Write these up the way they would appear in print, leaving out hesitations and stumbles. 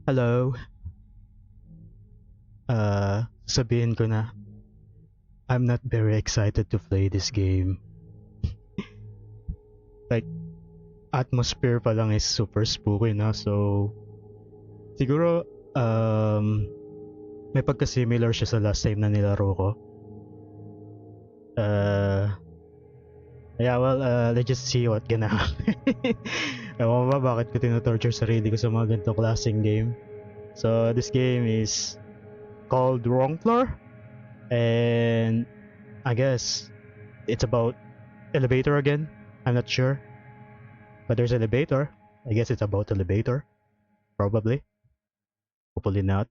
Hello. Sabihin ko na, I'm not very excited to play this game. Like, atmosphere pa lang is super spooky na, so siguro may pagka-similar siya sa last time na nilaro ko. Let's just see what gonna happen. Ewan ko ba bakit ko tinotorture sarili ko sa mga ganitong klaseng game. So, this game is called Wrong Floor, and I guess it's about elevator again. I'm not sure, but there's elevator. I guess it's about elevator, probably. Hopefully not.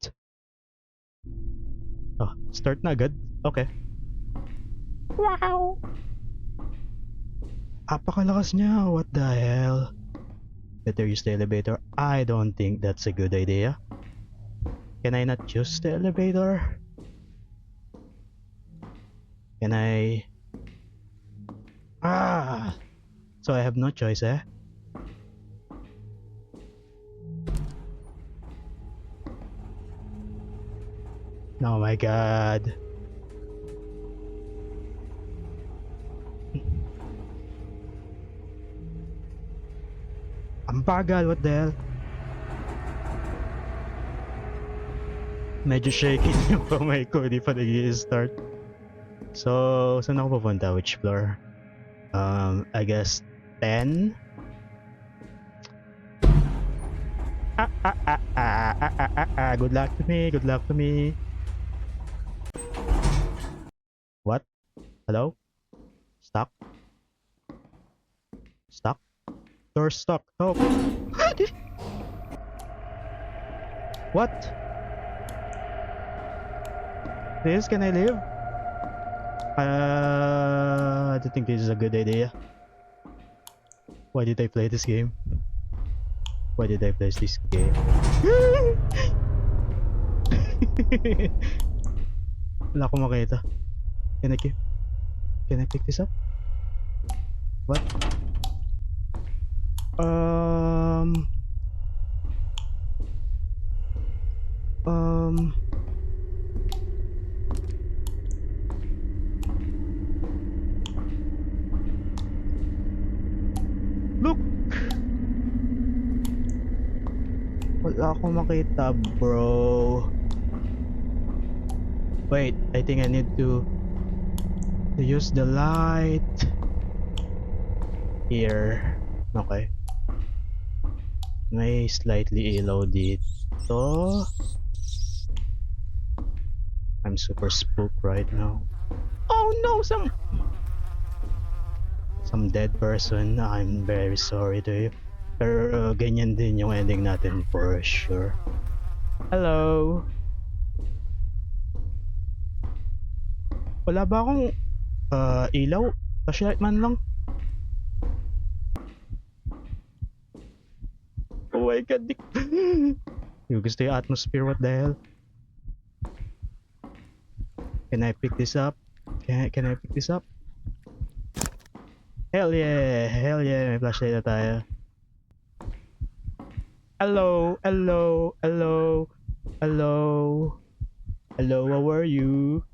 Oh, start na agad. Okay. Wow. Apakalakas niya. What the hell? Better use the elevator. I don't think that's a good idea. Can I not use the elevator? Can I? So I have no choice, eh? Oh my god. Ang bagal, what the hell? Medyo shaky yung kamay ko, di pa nag-i-start. So, saan ako pupunta? Which floor? I guess 10? Good luck to me, good luck to me. What? Hello? Stuck? Stuck? Door stuck. Oh. What? This, can I leave? I don't think this is a good idea. Why did I play this game? Why did I play this game? Wala akong makita. Can I pick this up? What? Look! Wala akong makita, bro. Wait, I think I need to use the light here. Okay. May slightly ilaw dito. I'm super spooked right now. Oh no, some dead person. I'm very sorry to you. Pero ganyan din yung ending natin for sure. Hello. Wala ba akong ilaw? Flashlight man lang. Oh my god. Yung gusto yung atmosphere, what the hell? Can I pick this up? Can I pick this up? Hell yeah, may flashlight na tayo. Hello, hello, hello, hello, hello, how are you?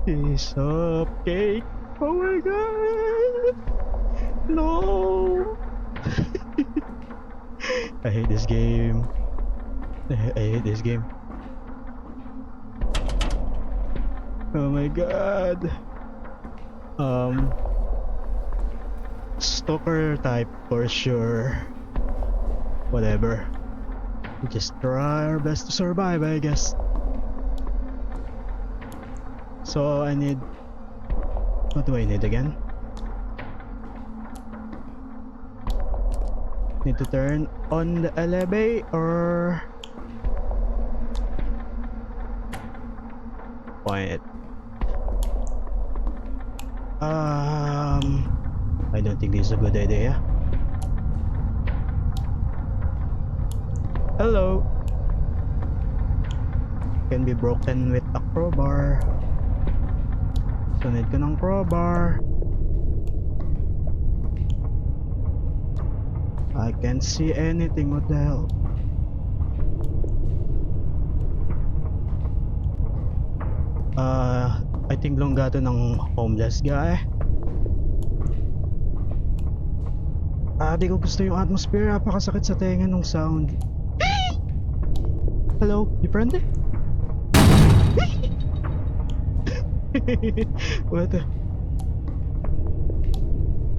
Piece of cake. Oh my god. No. I hate this game. I hate this game. Oh my god. Stalker type for sure. Whatever. We just try our best to survive, I guess. So I need... What do I need again? Need to turn on the elevator. Quiet. I don't think this is a good idea. Hello. Can be broken with a crowbar. Sunod ko ng crowbar. I can't see anything. What the hell? I think longgato ng homeless guy. Di ko gusto yung atmosphere. Napakasakit sa tenga ng sound. Hello, you friendly? What the?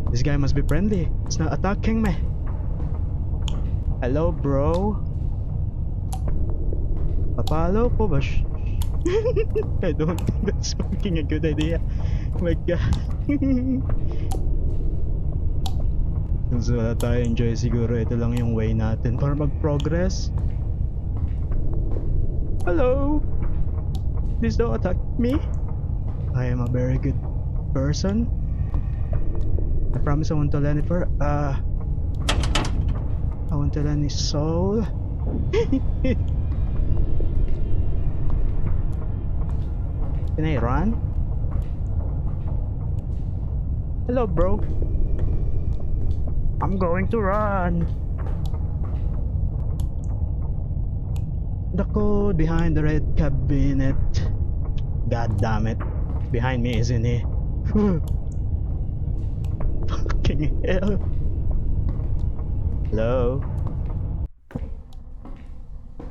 This guy must be friendly. It's not attacking me. Hello, bro. Papalo ko ba? I don't think that's fucking a good idea. Oh my god. Since wala tayo enjoy, siguro ito lang yung way natin para mag-progress. Hello. Please don't attack me. I am a very good person. I promise I won't tell any I won't tell any soul. Can I run? Hello, bro. I'm going to run. The code behind the red cabinet. God damn it. Behind me, isn't he? Fucking hell. Hello?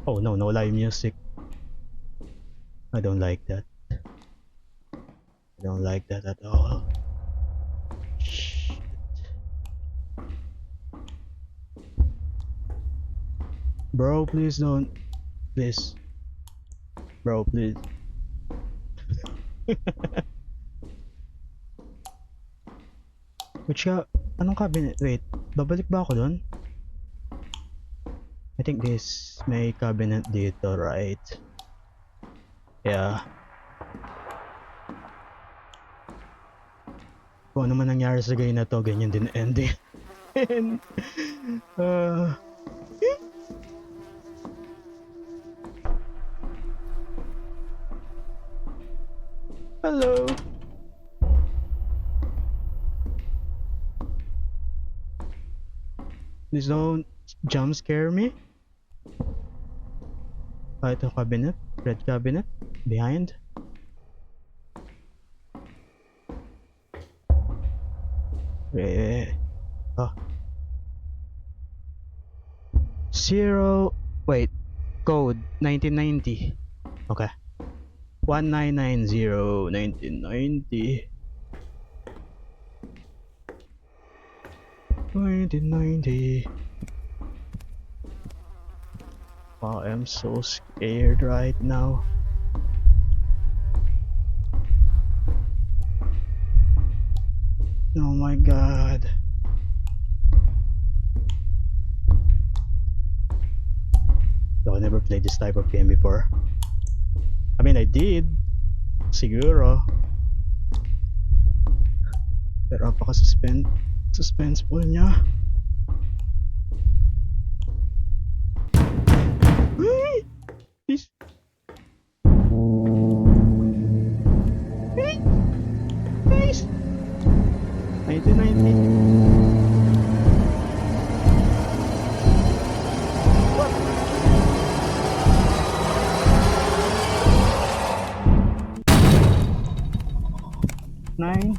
Oh no, no live music. I don't like that. I don't like that at all. Shit. Bro, please don't. Please. Bro, please. Which anong cabinet? Wait, babalik ba ako dun? I think this may cabinet dito, right? Yeah. Kung ano man nangyari sa game na to, ganyan din ending. Hello. Please don't jump scare me. Ito cabinet, red cabinet, behind. Oh. Wait, code 1990. Okay. 1990 1990. 1990. Wow, I'm so scared right now. Oh my god. So I never played this type of game before. I mean, I did. Siguro. Pero suspenseful niya. Please. Please. 1990. Nine.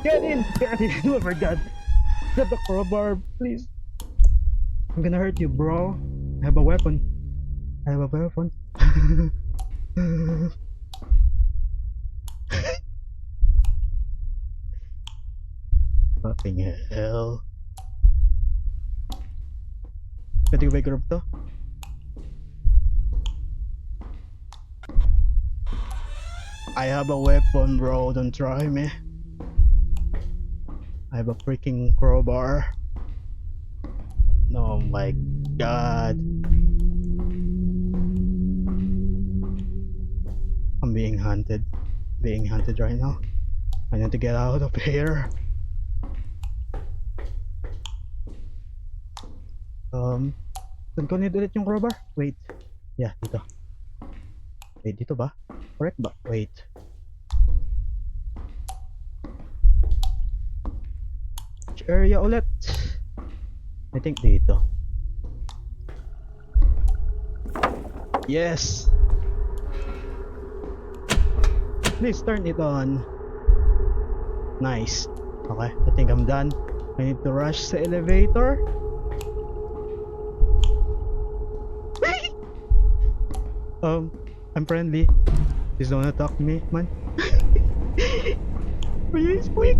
Get in! Get in! Oh my god! Get the crowbar, please. I'm gonna hurt you, bro. I have a weapon. I have a weapon. Fucking hell. Pwede ko ba i-group to? I have a weapon, bro. Don't try me. I have a freaking crowbar. Oh my god. I'm being hunted. Being hunted right now. I need to get out of here. Saan ko need ulit yung crowbar? Wait. Yeah, dito. Wait, dito ba? Correct ba? Wait. Which area ulit? I think dito. Yes! Please turn it on. Nice. Okay, I think I'm done. I need to rush sa elevator. I'm friendly. Please don't attack me, man. Please, quick.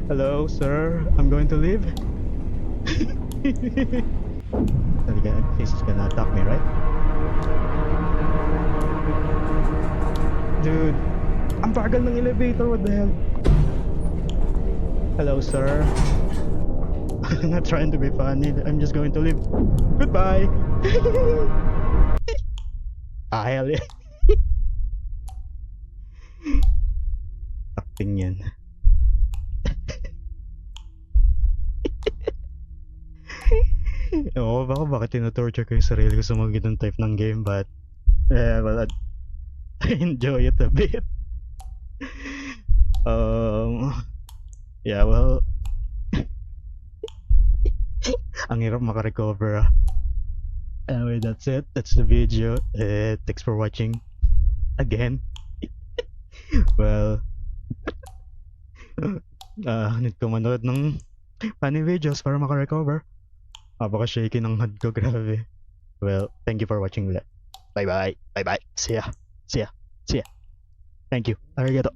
Hello, sir. I'm going to leave. He's gonna attack me, right? Dude, ang bagal ng elevator. What the hell? Hello, sir. I'm not trying to be funny. I'm just going to leave. Goodbye. Hell yeah. Acting yan. Oo, bakit tinatorture ko yung sarili ko sa mga ganun type ng game, but well, I enjoy it a bit. Yeah, well, ang hirap makarecover. Anyway, that's it. That's the video. Thanks for watching again. Well, need ko manood ng funny videos para makarecover. Baka shaky ng hand ko, grabe. Well, thank you for watching ulit. Bye bye. Bye bye. See ya. See ya. See ya. Thank you. Arigato.